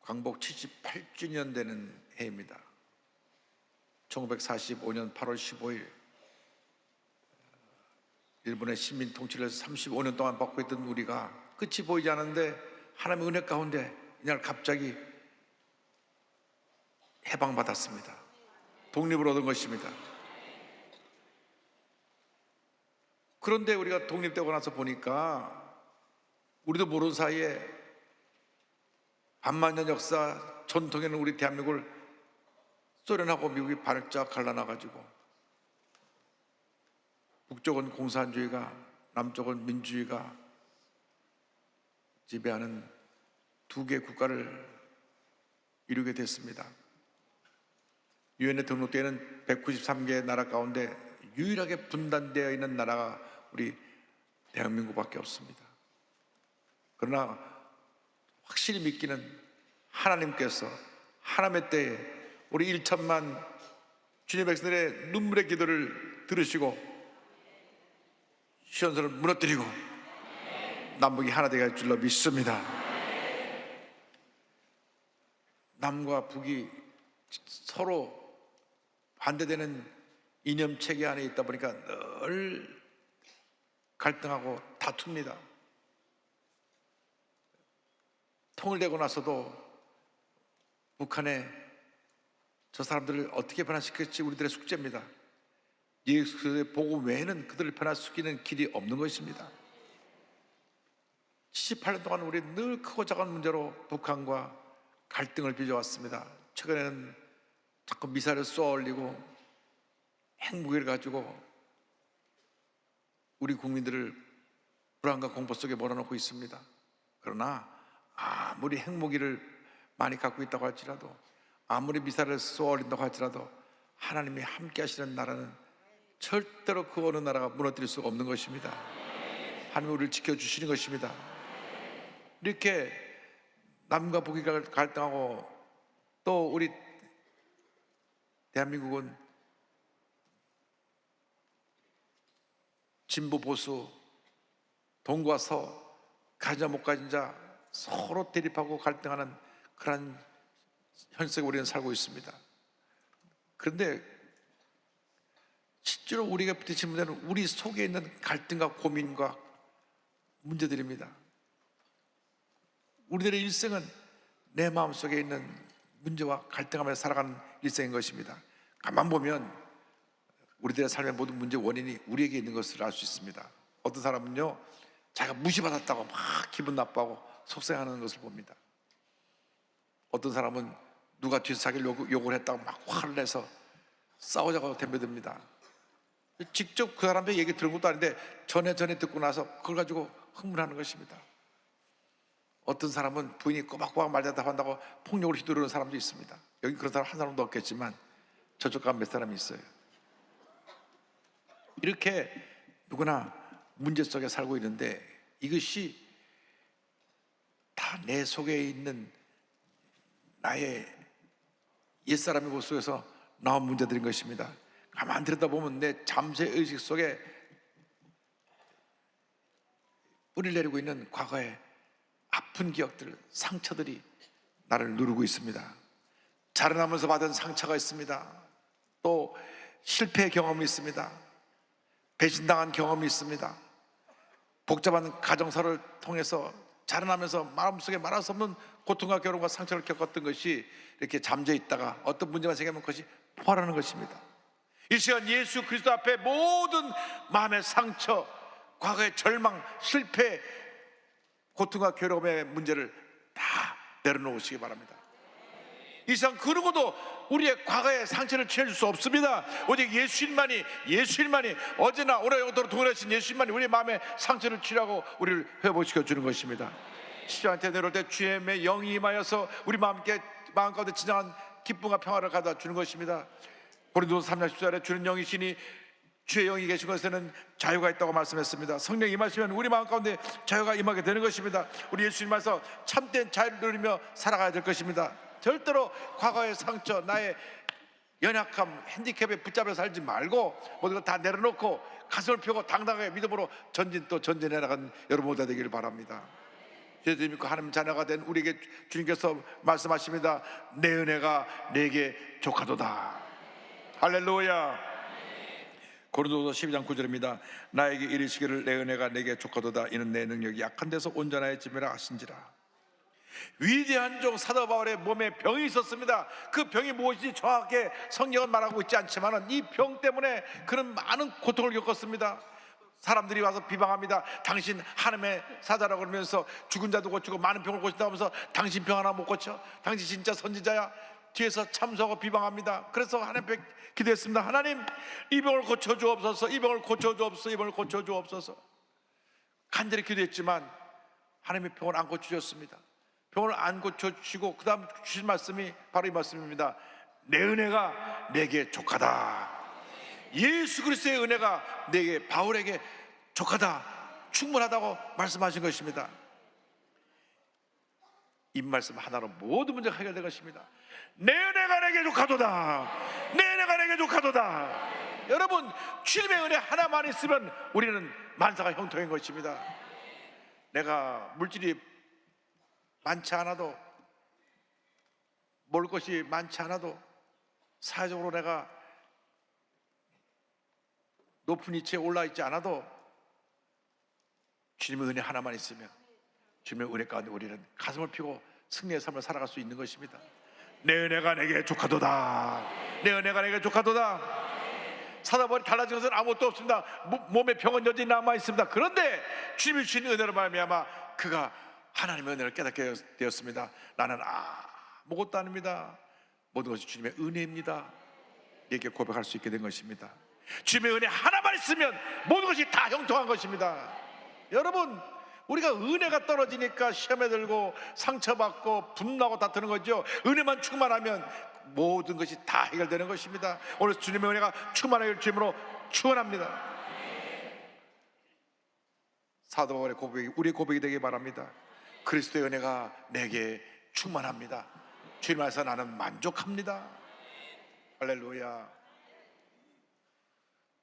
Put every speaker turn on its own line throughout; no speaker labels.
광복 78주년 되는 해입니다. 1945년 8월 15일 일본의 식민 통치를 35년 동안 받고 있던 우리가 끝이 보이지 않는데 하나님의 은혜 가운데 이날 갑자기 해방받았습니다. 독립을 얻은 것입니다. 그런데 우리가 독립되고 나서 보니까 우리도 모르는 사이에 반만년 역사 전통에 있는 우리 대한민국을 소련하고 미국이 발짝 갈라놔가지고 북쪽은 공산주의가 남쪽은 민주주의가 지배하는 두 개의 국가를 이루게 됐습니다. 유엔에 등록되어 있는 193개의 나라 가운데 유일하게 분단되어 있는 나라가 우리 대한민국밖에 없습니다. 그러나 확실히 믿기는 하나님께서 하나님의 때에 우리 1천만 주님의 백성들의 눈물의 기도를 들으시고 시온산을 무너뜨리고 남북이 하나 되게 할 줄로 믿습니다. 남과 북이 서로 반대되는 이념체계 안에 있다 보니까 늘 갈등하고 다툽니다. 통일되고 나서도 북한에 저 사람들을 어떻게 변화시킬지 우리들의 숙제입니다. 예수 그리스도의 복음 외에는 그들을 변화시키는 길이 없는 것입니다. 78년 동안 우리 늘 크고 작은 문제로 북한과 갈등을 빚어왔습니다. 최근에는 자꾸 미사일을 쏘아 올리고 핵무기를 가지고 우리 국민들을 불안과 공포 속에 몰아넣고 있습니다. 그러나 아무리 핵무기를 많이 갖고 있다고 할지라도 아무리 미사일을 쏘아 올린다고 할지라도 하나님이 함께 하시는 나라는 절대로 그 어느 나라가 무너뜨릴 수가 없는 것입니다. 하나님이 우리를 지켜주시는 것입니다. 이렇게 남과 북이 갈등하고 또 우리 대한민국은 진보 보수 동과 서 가진 자 못 가진 자 서로 대립하고 갈등하는 그런 현 속에 우리는 살고 있습니다. 그런데 실제로 우리가 부딪힌 문제는 우리 속에 있는 갈등과 고민과 문제들입니다. 우리들의 일생은 내 마음속에 있는 문제와 갈등하면서 살아가는 일생인 것입니다. 가만 보면 우리들의 삶의 모든 문제 원인이 우리에게 있는 것을 알 수 있습니다. 어떤 사람은요 자기가 무시받았다고 막 기분 나빠하고 속상해하는 것을 봅니다. 어떤 사람은 누가 뒤에서 자기를 욕을 했다고 막 화를 내서 싸우자고 덤벼듭니다. 직접 그 사람의 얘기 들은 것도 아닌데 전에 듣고 나서 그걸 가지고 흥분하는 것입니다. 어떤 사람은 부인이 꼬박꼬박 말대답 한다고 폭력을 휘두르는 사람도 있습니다. 여기 그런 사람 한 사람도 없겠지만 저쪽 가면 몇 사람이 있어요. 이렇게 누구나 문제 속에 살고 있는데 이것이 다 내 속에 있는 나의 옛사람의 모습 속에서 나온 문제들인 것입니다. 가만 들여다보면 내 잠재의식 속에 뿌리를 내리고 있는 과거의 아픈 기억들, 상처들이 나를 누르고 있습니다. 자라나면서 받은 상처가 있습니다. 또 실패의 경험이 있습니다. 배신당한 경험이 있습니다. 복잡한 가정사를 통해서 자라나면서 마음속에 말할 수 없는 고통과 괴로움과 상처를 겪었던 것이 이렇게 잠재 있다가 어떤 문제가 생기면 그것이 폭발하는 것입니다. 이 시간 예수 그리스도 앞에 모든 마음의 상처, 과거의 절망, 실패, 고통과 괴로움의 문제를 다 내려놓으시기 바랍니다. 이 시간 그러고도 우리의 과거의 상처를 채워줄 수 없습니다. 오직 예수님만이 어제나 오늘 영원토록 동일하신 예수님만이 우리의 마음의 상처를 치료하고 우리를 회복시켜 주는 것입니다. 십자가한테 내려올 때 주의 영이 임하여서 우리 마음 가운데 진정한 기쁨과 평화를 가져다 주는 것입니다. 고린도서 3장 10절에 주는 영이시니 주의 영이 계신 것에는 자유가 있다고 말씀했습니다. 성령이 임하시면 우리 마음 가운데 자유가 임하게 되는 것입니다. 우리 예수님께서 참된 자유를 누리며 살아가야 될 것입니다. 절대로 과거의 상처, 나의 연약함, 핸디캡에 붙잡혀 살지 말고 모든 걸 다 내려놓고 가슴을 펴고 당당하게 믿음으로 전진해 나가는 여러분 모두가 되기를 바랍니다. 예수 믿고 하나님 자녀가 된 우리에게 주님께서 말씀하십니다. 내 은혜가 내게 족하도다. 할렐루야. 고린도서 12장 9절입니다. 나에게 이르시기를 내 은혜가 내게 족하도다. 이는 내 능력이 약한 데서 온전하여짐이라 하신지라. 위대한 종 사도 바울의 몸에 병이 있었습니다. 그 병이 무엇인지 정확하게 성경은 말하고 있지 않지만 이 병 때문에 그런 많은 고통을 겪었습니다. 사람들이 와서 비방합니다. 당신 하나님의 사자라고 그러면서 죽은 자도 고치고 많은 병을 고친다고 하면서 당신 병 하나 못 고쳐? 당신 진짜 선지자야? 뒤에서 참소하고 비방합니다. 그래서 하나님 기도했습니다. 하나님, 이 병을 고쳐주옵소서. 이 병을 고쳐주옵소서. 이 병을 고쳐주옵소서. 간절히 기도했지만 하나님의 병을 안 고쳐주셨습니다. 병을 안 고쳐주시고 그 다음 주신 말씀이 바로 이 말씀입니다. 내 은혜가 내게 족하다. 예수 그리스도의 은혜가 내게, 바울에게 족하다, 충분하다고 말씀하신 것입니다. 이 말씀 하나로 모든 문제가 해결된 것입니다. 내 은혜가 내게 족하도다. 내 은혜가 내게 족하도다. 여러분, 주님의 은혜 하나만 있으면 우리는 만사가 형통한 것입니다. 내가 물질이 많지 않아도, 먹을 것이 많지 않아도, 사회적으로 내가 높은 위치에 올라있지 않아도 주님의 은혜 하나만 있으면, 주님의 은혜 가운데 우리는 가슴을 펴고 승리의 삶을 살아갈 수 있는 것입니다. 내 은혜가 내게 족하도다. 내 은혜가 내게 족하도다. 사도 바울이 달라진 것은 아무것도 없습니다. 몸에 병은 여전히 남아있습니다. 그런데 주님이 주신 은혜로 말미암아 그가 하나님의 은혜를 깨닫게 되었습니다. 나는 아무것도 아닙니다. 모든 것이 주님의 은혜입니다. 이렇게 고백할 수 있게 된 것입니다. 주님의 은혜 하나만 있으면 모든 것이 다 형통한 것입니다. 여러분, 우리가 은혜가 떨어지니까 시험에 들고 상처받고 분노하고 다투는 거죠. 은혜만 충만하면 모든 것이 다 해결되는 것입니다. 오늘 주님의 은혜가 충만하길 주님으로 축원합니다. 사도 바울의 고백이 우리의 고백이 되길 바랍니다. 그리스도의 은혜가 내게 충만합니다. 주님 안에서 나는 만족합니다. 할렐루야.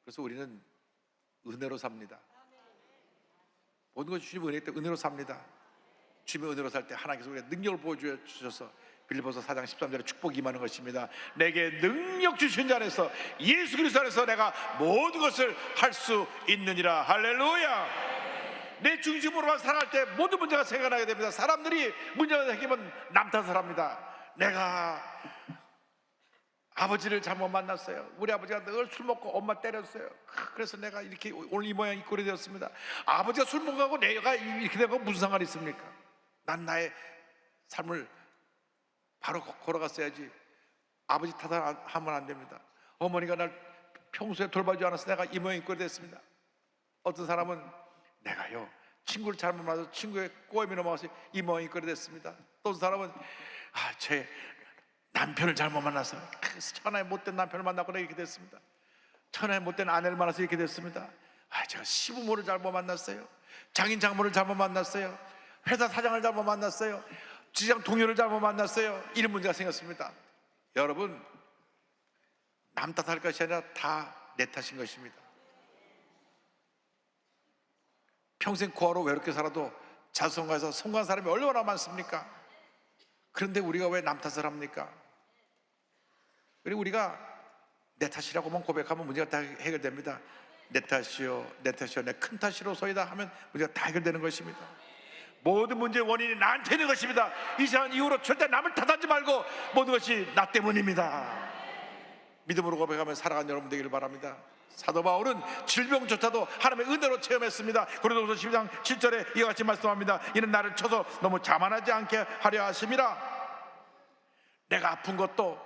그래서 우리는 은혜로 삽니다. 모든 것이 주님의 은혜 때문에 은혜로 삽니다. 주님의 은혜로 살 때 하나님께서 우리의 능력을 보여주셔서 빌립보서 4장 13절에 축복이 임하는 것입니다. 내게 능력 주신 자 안에서, 예수 그리스도 안에서 내가 모든 것을 할 수 있느니라. 할렐루야. 내 중심으로만 살아갈 때 모든 문제가 생겨나게 됩니다. 사람들이 문제가 생기면 남 탓을 합니다. 내가 아버지를 잘못 만났어요. 우리 아버지가 늘 술 먹고 엄마 때렸어요. 그래서 내가 이렇게 오늘 이 모양 이 꼴이 되었습니다. 아버지가 술 먹고 내가 이렇게 된 거 무슨 상관이 있습니까? 난 나의 삶을 바로 걸어갔어야지. 아버지 탓하면 안 됩니다. 어머니가 날 평소에 돌봐주지 않아서 내가 이 모양 이 꼴이 됐습니다. 어떤 사람은 내가요 친구를 잘못 만나서 친구의 꼬임이 넘어가서 이 모양 이 꼴이 됐습니다. 또 어떤 사람은 제 남편을 잘못 만나서 천하의 못된 남편을 만나고 이렇게 됐습니다. 천하의 못된 아내를 만나서 이렇게 됐습니다. 제가 시부모를 잘못 만났어요. 장인 장모를 잘못 만났어요. 회사 사장을 잘못 만났어요. 직장 동료를 잘못 만났어요. 이런 문제가 생겼습니다. 여러분, 남 탓할 것이 아니라 다 내 탓인 것입니다. 평생 고아로 외롭게 살아도 자수성가해서 성공한 사람이 얼마나 많습니까? 그런데 우리가 왜 남 탓을 합니까? 그리고 우리가 내 탓이라고만 고백하면 문제가 다 해결됩니다. 내 탓이요, 내 탓이요, 내 큰 탓이로소이다 하면 문제가 다 해결되는 것입니다. 모든 문제의 원인이 나한테 있는 것입니다. 이 시간 이후로 절대 남을 탓하지 말고 모든 것이 나 때문입니다. 믿음으로 고백하며 살아가는 여러분 되기를 바랍니다. 사도 바울은 질병조차도 하나님의 은혜로 체험했습니다. 고린도서 12장 7절에 이와 같이 말씀합니다. 이는 나를 쳐서 너무 자만하지 않게 하려 하심이라. 내가 아픈 것도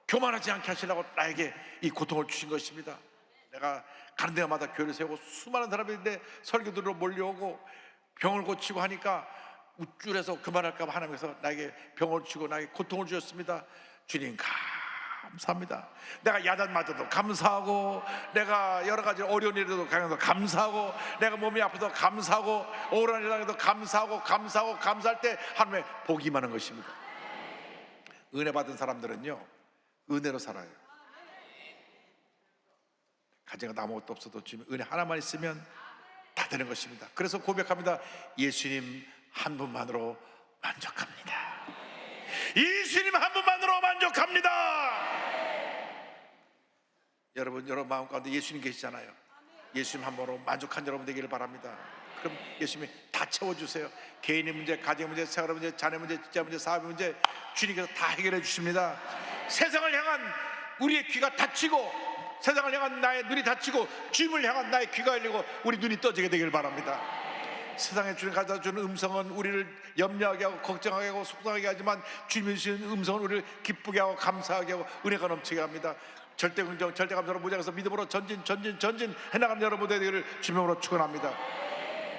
교만하지 않게 하시려고 나에게 이 고통을 주신 것입니다. 내가 가는 데마다 교회를 세우고 수많은 사람들이 설교들로 몰려오고 병을 고치고 하니까 우쭐해서 그만할까 봐 하나님께서 나에게 병을 주고 나에게 고통을 주셨습니다. 주님 감사합니다. 내가 야단 맞아도 감사하고, 내가 여러 가지 어려운 일에도 감사하고, 내가 몸이 아파도 감사하고, 억울한 일에도 감사하고 감사할 때 하나님의 복이 임하는 것입니다. 은혜 받은 사람들은요 은혜로 살아요. 가정에 아무것도 없어도 주님 은혜 하나만 있으면 다 되는 것입니다. 그래서 고백합니다. 예수님 한 분만으로 만족합니다. 예수님 한 분만으로 만족합니다. 여러분 마음 가운데 예수님 계시잖아요. 예수님 한 분으로 만족한 여러분 되기를 바랍니다. 그럼 예수님이 다 채워주세요. 개인의 문제, 가정 문제, 생활 문제, 자녀 문제, 직장 문제, 사업 문제 주님께서 다 해결해 주십니다. 세상을 향한 우리의 귀가 닫히고, 세상을 향한 나의 눈이 닫히고, 주님을 향한 나의 귀가 열리고 우리 눈이 떠지게 되길 바랍니다. 세상에 주님 가져다 주는 음성은 우리를 염려하게 하고 걱정하게 하고 속상하게 하지만 주님이 주시는 음성은 우리를 기쁘게 하고 감사하게 하고 은혜가 넘치게 합니다. 절대 긍정, 절대 감사로 무장해서 믿음으로 전진 해나가는 여러분 되기를 주님으로 축원합니다.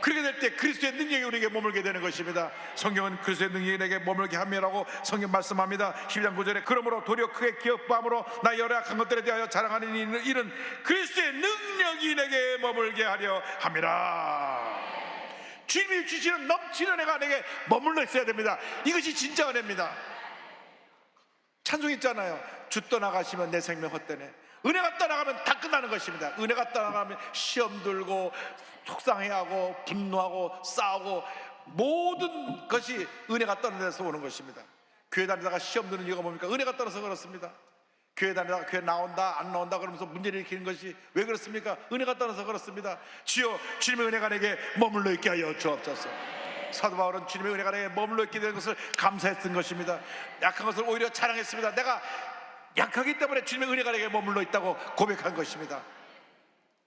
그렇게 될 때 그리스도의 능력이 우리에게 머물게 되는 것입니다. 성경은 그리스도의 능력이 내게 머물게 함이라고 성경 말씀합니다. 12장 9절에 그러므로 도리어 크게 기업함으로 나 여러 악한 것들에 대하여 자랑하는 일은 그리스도의 능력이 내게 머물게 하려 함이라. 주님이 주시는 넘치는 은혜가 내게 머물러 있어야 됩니다. 이것이 진짜 은혜입니다. 찬송 있잖아요. 주 떠나가시면 내 생명 헛되네. 은혜가 떠나가면 다 끝나는 것입니다. 은혜가 떠나가면 시험 들고 속상해하고 분노하고 싸우고 모든 것이 은혜가 떠나서 오는 것입니다. 교회 다니다가 시험 드는 이유가 뭡니까? 은혜가 떠나서 그렇습니다. 교회 다니다가 교회 나온다 안 나온다 그러면서 문제를 일으키는 것이 왜 그렇습니까? 은혜가 떠나서 그렇습니다. 주여 주님의 은혜가 내게 머물러 있게 하여 주옵소서. 사도 바울은 주님의 은혜가 내게 머물러 있게 된 것을 감사했던 것입니다. 약한 것을 오히려 자랑했습니다. 내가 약하기 때문에 주님의 은혜가 내게 머물러 있다고 고백한 것입니다.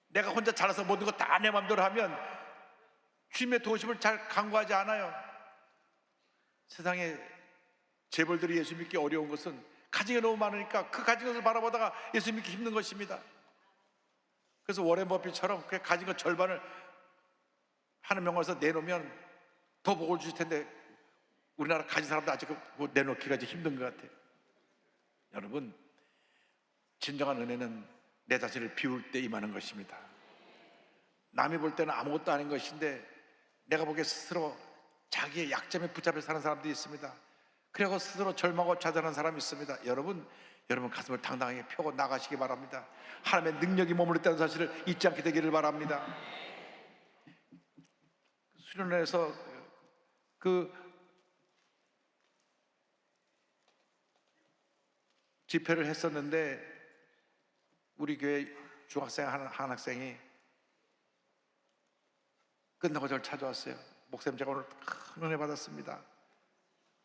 내가 혼자 잘해서 모든 것 다 내 마음대로 하면 주님의 도우심을 잘 간구하지 않아요. 세상에 재벌들이 예수 믿기 어려운 것은 가진 게 너무 많으니까 그 가진 것을 바라보다가 예수 믿기 힘든 것입니다. 그래서 워렌 버핏처럼 그 가진 것 절반을 하는 명목에서 내놓으면 더 복을 주실 텐데 우리나라 가진 사람도 아직 내놓기가 힘든 것 같아요. 여러분, 진정한 은혜는 내 자신을 비울 때 임하는 것입니다. 남이 볼 때는 아무것도 아닌 것인데 내가 보기에 스스로 자기의 약점에 붙잡혀 사는 사람들이 있습니다. 그리고 스스로 절망하고 좌절하는 사람이 있습니다. 여러분 가슴을 당당하게 펴고 나가시기 바랍니다. 하나님의 능력이 머물러 있다는 사실을 잊지 않게 되기를 바랍니다. 수련회에서 그 집회를 했었는데 우리 교회 중학생 한 학생이 끝나고 저를 찾아왔어요. 목사님, 제가 오늘 큰 은혜 받았습니다.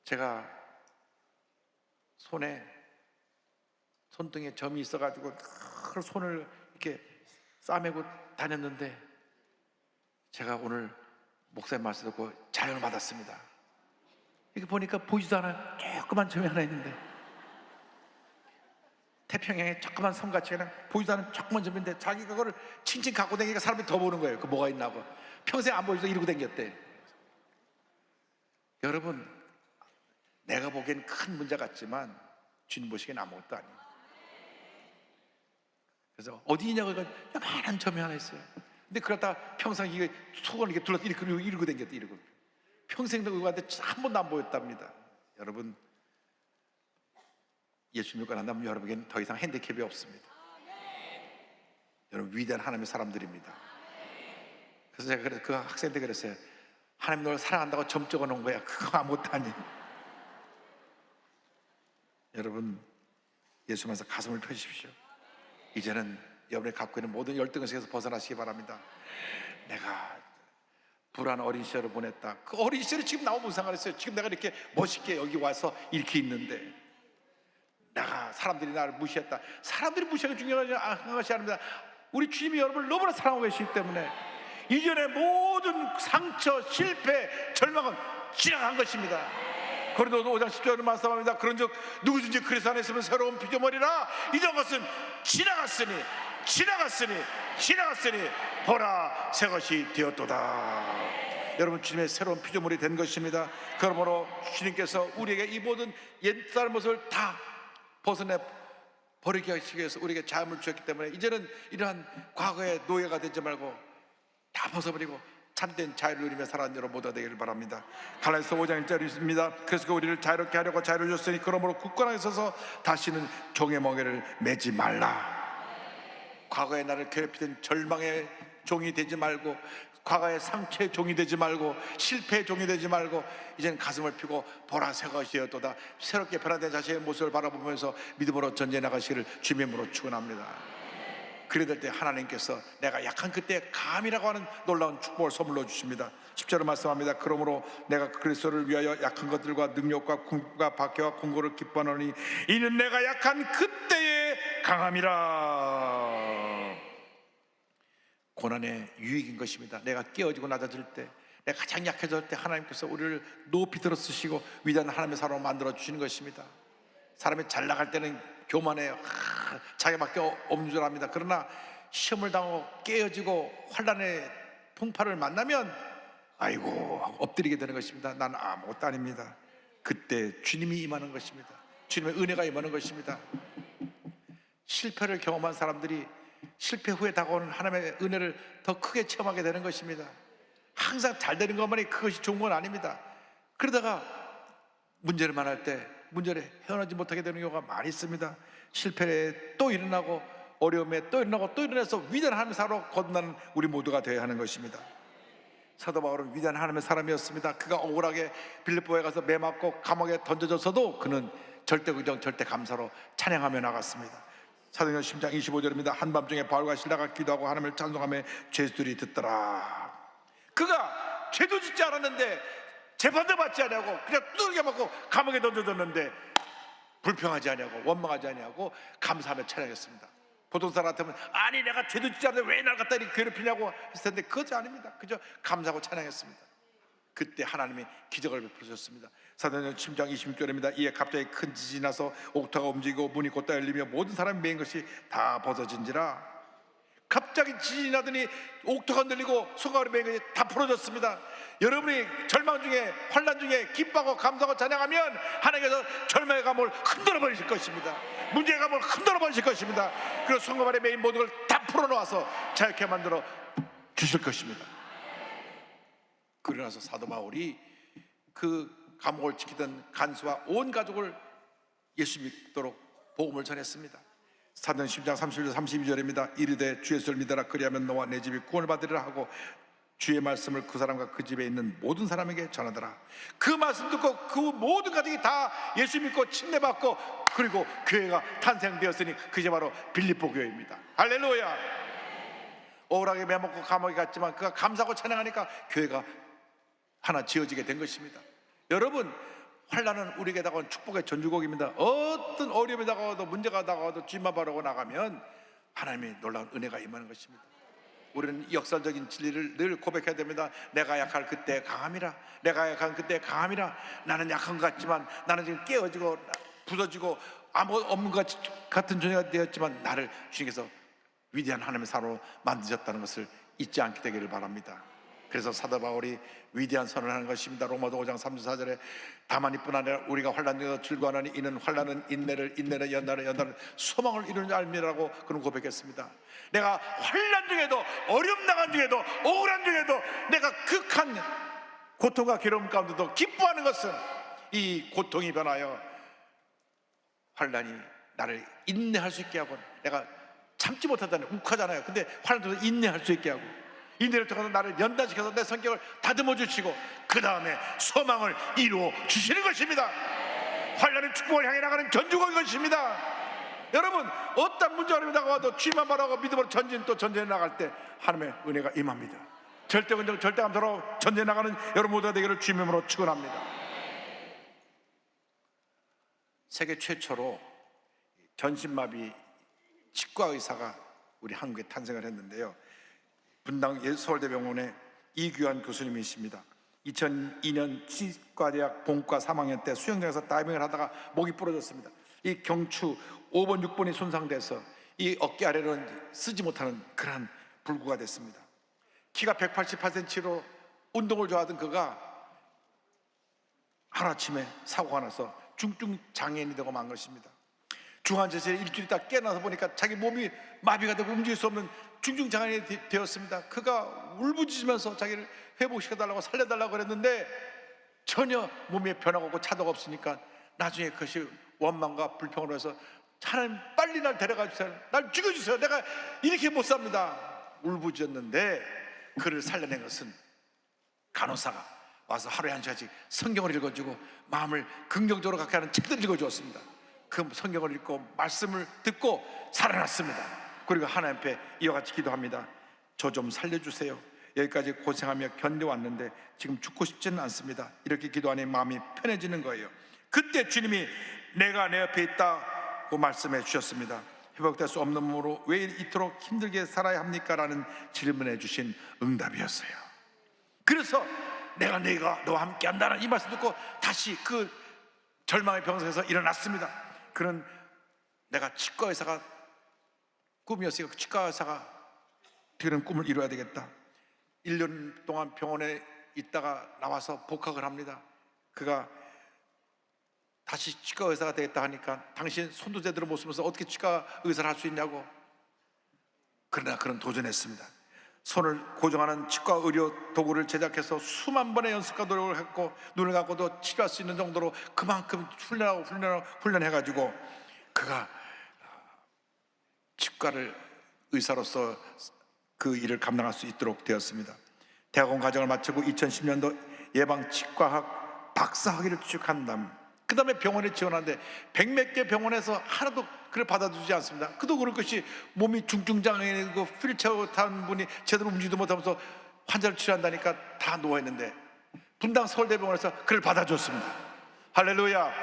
제가 손등에 점이 있어가지고 늘 손을 이렇게 싸매고 다녔는데 제가 오늘 목사님 말씀 듣고 자연을 받았습니다. 이렇게 보니까 보이지도 않아요. 조그만 점이 하나 있는데 태평양에 조그만 섬같이 그냥 보이지도 않은 조그만 점인데 자기가 그거를 칭칭 갖고 다니니까 사람들이 더 보는 거예요. 그 뭐가 있나고. 평생 안 보이지도 이러고 다녔대. 여러분, 내가 보기엔 큰 문제 같지만 주님 보시기엔 아무것도 아니에요. 그래서 어디 있냐고 하니까 요만한 점이 하나 있어요. 근데 그러다가 평생 이게 속을 이렇게 둘러서 이러고 다녔대. 이러고 평생 누구한테 한 번도 안 보였답니다. 여러분, 예수 믿고 난 다음에 여러분에게는 더 이상 핸디캡이 없습니다. 여러분, 위대한 하나님의 사람들입니다. 그래서 제가 그 학생한테 그랬어요. 하나님 널 사랑한다고 점 찍어 놓은 거야. 그거 아무것도 아니. 여러분, 예수님께서 가슴을 펴십시오. 이제는 여러분이 갖고 있는 모든 열등의식에서 벗어나시기 바랍니다. 내가 불안한 어린 시절을 보냈다. 그 어린 시절이 지금 나오면 무슨 상관있어요? 지금 내가 이렇게 멋있게 여기 와서 이렇게 있는데 내가 사람들이 나를 무시했다. 사람들이 무시하는 게 중요한 것이 아닙니다. 우리 주님이 여러분을 너무나 사랑하고 계시기 때문에 이전의 모든 상처, 실패, 절망은 지나간 것입니다. 고린도서 5장 10절에 말씀합니다. 그런즉 누구든지 그리스도 안에 있으면 새로운 피조물이라 이전 것은 지나갔으니 보라 새 것이 되었도다. 여러분, 주님의 새로운 피조물이 된 것입니다. 그러므로 주님께서 우리에게 이 모든 옛사의 모습을 다 벗어내 버리게 하시기 위해서 우리에게 자유를 주셨기 때문에 이제는 이러한 과거의 노예가 되지 말고 다 벗어버리고 참된 자유를 누리며 살아가는 여러분 모두가 되기를 바랍니다. 갈라디아서 5장 1절입니다. 그래서 우리를 자유롭게 하려고 자유를 줬으니 그러므로 굳건하게 서서 다시는 종의 멍에를 매지 말라. 과거에 나를 괴롭히던 절망의 종이 되지 말고 과거의 상처의 종이 되지 말고 실패의 종이 되지 말고 이제는 가슴을 펴고 보라 새 것이 되었도다. 새롭게 변화된 자신의 모습을 바라보면서 믿음으로 전진해 나가시기를 주님으로 축원합니다. 그래 될 때 하나님께서 내가 약한 그때 감이라고 하는 놀라운 축복을 선물로 주십니다. 10절을 말씀합니다. 그러므로 내가 그리스도를 위하여 약한 것들과 능력과 궁극과 박해와 공고를 기뻐하노니 이는 내가 약한 그때의 강함이라. 고난의 유익인 것입니다. 내가 깨어지고 낮아질 때, 내가 가장 약해질 때 하나님께서 우리를 높이 들어 쓰시고 위대한 하나님의 사람으로 만들어 주시는 것입니다. 사람이 잘 나갈 때는 교만해요. 자기밖에 없는 줄 압니다. 그러나 시험을 당하고 깨어지고 환난의 풍파를 만나면 아이고 엎드리게 되는 것입니다. 나는 아무것도 아닙니다. 그때 주님이 임하는 것입니다. 주님의 은혜가 임하는 것입니다. 실패를 경험한 사람들이 실패 후에 다가오는 하나님의 은혜를 더 크게 체험하게 되는 것입니다. 항상 잘 되는 것만이 그것이 좋은 건 아닙니다. 그러다가 문제를 만날 때 문제를 헤어나지 못하게 되는 경우가 많이 있습니다. 실패에 또 일어나고 어려움에 또 일어나고 또 일어나서 위대한 하나님의 사람으로 거듭나는 우리 모두가 되어야 하는 것입니다. 사도 바울은 위대한 하나님의 사람이었습니다. 그가 억울하게 빌립보에 가서 매 맞고 감옥에 던져졌어도 그는 절대 긍정 절대 감사로 찬양하며 나갔습니다. 사도행전 10장 25절입니다. 한밤중에 바울과 실라가 기도하고 하나님을 찬송하며 죄수들이 듣더라. 그가 죄도 짓지 않았는데 재판도 받지 않냐고 그냥 두들겨 맞고 감옥에 던져졌는데 불평하지 않냐고 원망하지 않냐고 감사하며 찬양했습니다. 보통 사람 같으면 아니 내가 죄도 짓지 않는데 왜 날 갖다 이렇게 괴롭히냐고 했을 텐데 그것이 아닙니다. 그저 감사하고 찬양했습니다. 그때 하나님이 기적을 베푸셨습니다. 사도행전 10장 26절입니다. 이에 갑자기 큰 지진이 나서 옥토가 움직이고 문이 곧다 열리며 모든 사람이 메인 것이 다 벗어진지라. 갑자기 지진이 나더니 옥토가 흔들리고 손가락이 메인 것이 다 풀어졌습니다. 여러분이 절망 중에 환난 중에 기뻐하고 감사하고 찬양하면 하나님께서 절망의 감을 흔들어 버리실 것입니다. 문제의 감을 흔들어 버리실 것입니다. 그리고 손가락에 메인 모든 걸 다 풀어놓아서 자유케 만들어 주실 것입니다. 그러나서 사도 바울이 그 감옥을 지키던 간수와 온 가족을 예수 믿도록 복음을 전했습니다. 사도행전 10장 31절 32절입니다. 이르되 주 예수를 믿어라 그리하면 너와 내 집이 구원을 받으리라 하고 주의 말씀을 그 사람과 그 집에 있는 모든 사람에게 전하더라. 그 말씀 듣고 그 모든 가족이 다 예수 믿고 침례받고 그리고 교회가 탄생되었으니 그게 바로 빌립보 교회입니다. 할렐루야. 억울하게 매먹고 감옥에 갔지만 그가 감사하고 찬양하니까 교회가 하나 지어지게 된 것입니다. 여러분 환난은 우리에게 다가온 축복의 전주곡입니다. 어떤 어려움이 다가와도 문제가 다가와도 주님만 바라고 나가면 하나님의 놀라운 은혜가 임하는 것입니다. 우리는 역설적인 진리를 늘 고백해야 됩니다. 내가 약할 그때 강함이라. 내가 약한 그때 강함이라. 나는 약한 것 같지만 나는 지금 깨어지고 부서지고 아무것도 없는 것 같은 존재가 되었지만 나를 주님께서 위대한 하나님의 사람으로 만드셨다는 것을 잊지 않게 되기를 바랍니다. 그래서 사도 바울이 위대한 선언을 하는 것입니다. 로마서 5장 34절에 다만 이뿐 아니라 우리가 환난 중에서 즐거워하니 이는 환난은 인내를 인내를 연단을 소망을 이루는 줄 알미라고 그는 고백했습니다. 내가 환난 중에도 어려움 당한 중에도 억울한 중에도 내가 극한 고통과 괴로움 가운데도 기뻐하는 것은 이 고통이 변하여 환난이 나를 인내할 수 있게 하고 내가 참지 못하잖아요. 욱하잖아요. 근데 환난도 인내할 수 있게 하고 인내를 통해서 나를 연단시켜서 내 성격을 다듬어 주시고 그 다음에 소망을 이루어 주시는 것입니다. 환난의 축복을 향해 나가는 전주곡인 것입니다. 여러분 어떤 문제 어려움이 다가와도 주님만 바라고 믿음으로 전진해 나갈 때 하나님의 은혜가 임합니다. 절대 긍정 절대 감사로 전진해 나가는 여러분 모두가 되기를 주님의 이름으로 축원합니다. 세계 최초로 전신마비 치과 의사가 우리 한국에 탄생을 했는데요. 분당 서울대병원의 이규환 교수님이십니다. 2002년 치과대학 본과 3학년 때 수영장에서 다이빙을 하다가 목이 부러졌습니다. 이 경추 5번 6번이 손상돼서 이 어깨 아래로는 쓰지 못하는 그러한 불구가 됐습니다. 키가 188cm로 운동을 좋아하던 그가 하루아침에 사고가 나서 중증 장애인이 되고 만 것입니다. 중환자실에 일주일 있다 깨어나서 보니까 자기 몸이 마비가 되고 움직일 수 없는 중증 장애인이 되었습니다. 그가 울부짖으면서 자기를 회복시켜달라고 살려달라고 그랬는데 전혀 몸에 변화가 없고 차도가 없으니까 나중에 그것이 원망과 불평으로 해서 하나님 빨리 날 데려가 주세요. 날 죽여주세요. 내가 이렇게 못 삽니다. 울부짖었는데 그를 살려낸 것은 간호사가 와서 하루에 한 시간씩 성경을 읽어주고 마음을 긍정적으로 갖게 하는 책들을 읽어주었습니다. 그 성경을 읽고 말씀을 듣고 살아났습니다. 그리고 하나님 앞에 이와 같이 기도합니다. 저 좀 살려주세요. 여기까지 고생하며 견뎌왔는데 지금 죽고 싶지는 않습니다. 이렇게 기도하니 마음이 편해지는 거예요. 그때 주님이 내가 내 옆에 있다고 말씀해 주셨습니다. 회복될 수 없는 몸으로 왜 이토록 힘들게 살아야 합니까? 라는 질문해 주신 응답이었어요. 그래서 내가 너와 함께 한다는 이 말씀 듣고 다시 그 절망의 병상에서 일어났습니다. 그는 내가 치과 의사가 꿈이었으니까 그 치과 의사가 그런 꿈을 이루어야 되겠다. 1년 동안 병원에 있다가 나와서 복학을 합니다. 그가 다시 치과 의사가 되겠다 하니까 당신 손도 제대로 못 쓰면서 어떻게 치과 의사를 할 수 있냐고. 그러나 그는 도전했습니다. 손을 고정하는 치과 의료 도구를 제작해서 수만 번의 연습과 노력을 했고 눈을 감고도 치료할 수 있는 정도로 그만큼 훈련해가지고 그가 치과를 의사로서 그 일을 감당할 수 있도록 되었습니다. 대학원 과정을 마치고 2010년도 예방치과학 박사학위를 취득한 그 다음에 병원에 지원하는데 100몇 개 병원에서 하나도 그를 받아주지 않습니다. 그도 그럴 것이 몸이 중증장애이고 휠체어 타는 분이 제대로 움직이도 못하면서 환자를 치료한다니까 다 누워있는데 분당 서울대병원에서 그를 받아줬습니다. 할렐루야.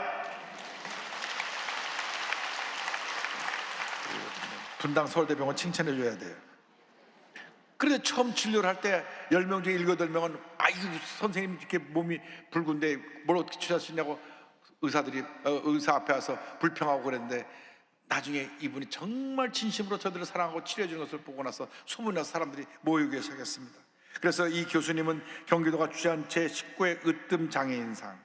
분당 서울대병원 칭찬해 줘야 돼요. 그런데 처음 진료를 할 때 10명 중에 7, 8명은 아이고 선생님 이렇게 몸이 붉은데 뭘 어떻게 치료할 수 있냐고 의사 앞에 와서 불평하고 그랬는데 나중에 이분이 정말 진심으로 저들을 사랑하고 치료해 주는 것을 보고 나서 소문이 나서 사람들이 모이기 시작했습니다. 그래서 이 교수님은 경기도가 주재한 제19회 으뜸 장애인상,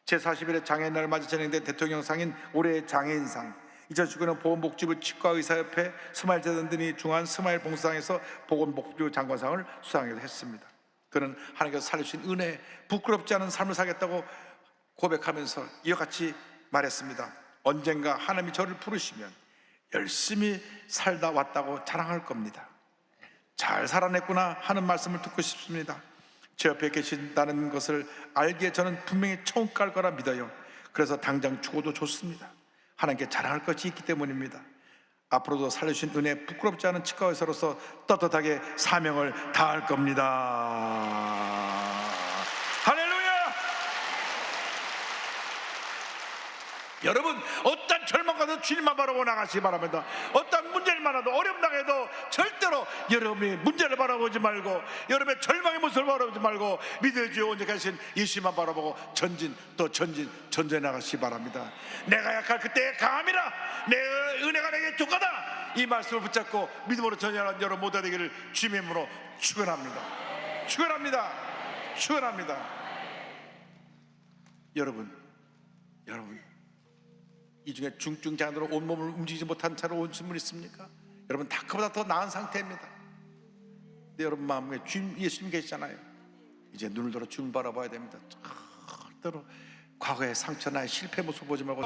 제41회 장애인날을 맞아 진행된 대통령상인 올해의 장애인상, 2019년 보건복지부 치과의사협회 스마일재단 등이 중한 스마일 봉사상에서 보건복지부 장관상을 수상하기도 했습니다. 그는 하나님께서 살려주신 은혜, 부끄럽지 않은 삶을 살겠다고 고백하면서 이와 같이 말했습니다. 언젠가 하나님이 저를 부르시면 열심히 살다 왔다고 자랑할 겁니다. 잘 살아냈구나 하는 말씀을 듣고 싶습니다. 제 옆에 계신다는 것을 알기에 저는 분명히 처음 깔 거라 믿어요. 그래서 당장 죽어도 좋습니다. 하나님께 자랑할 것이 있기 때문입니다. 앞으로도 살려주신 은혜 부끄럽지 않은 치과의사로서 떳떳하게 사명을 다할 겁니다. 여러분 어떤 절망과도 주님만 바라보고 나가시기 바랍니다. 어떤 문제를 만나도 어려움 당해도 절대로 여러분이 문제를 바라보지 말고 여러분의 절망의 모습을 바라보지 말고 믿을 주 온전하신 예수만 바라보고 전진 전진해 나가시기 바랍니다. 내가 약할 그때 강함이라 내 은혜가 내게 족하다 이 말씀을 붙잡고 믿음으로 전진하는 여러분 모두 되기를 주님의 이름으로 축원합니다. 축원합니다. 여러분 이 중에 중증 장애로 온몸을 움직이지 못한 채로 오신 분 있습니까? 여러분 다 그보다 더 나은 상태입니다. 근데 여러분 마음에 주님 예수님 계시잖아요. 이제 눈을 들어 주님 바라봐야 됩니다. 절대로 과거의 상처나 실패 모습 보지 말고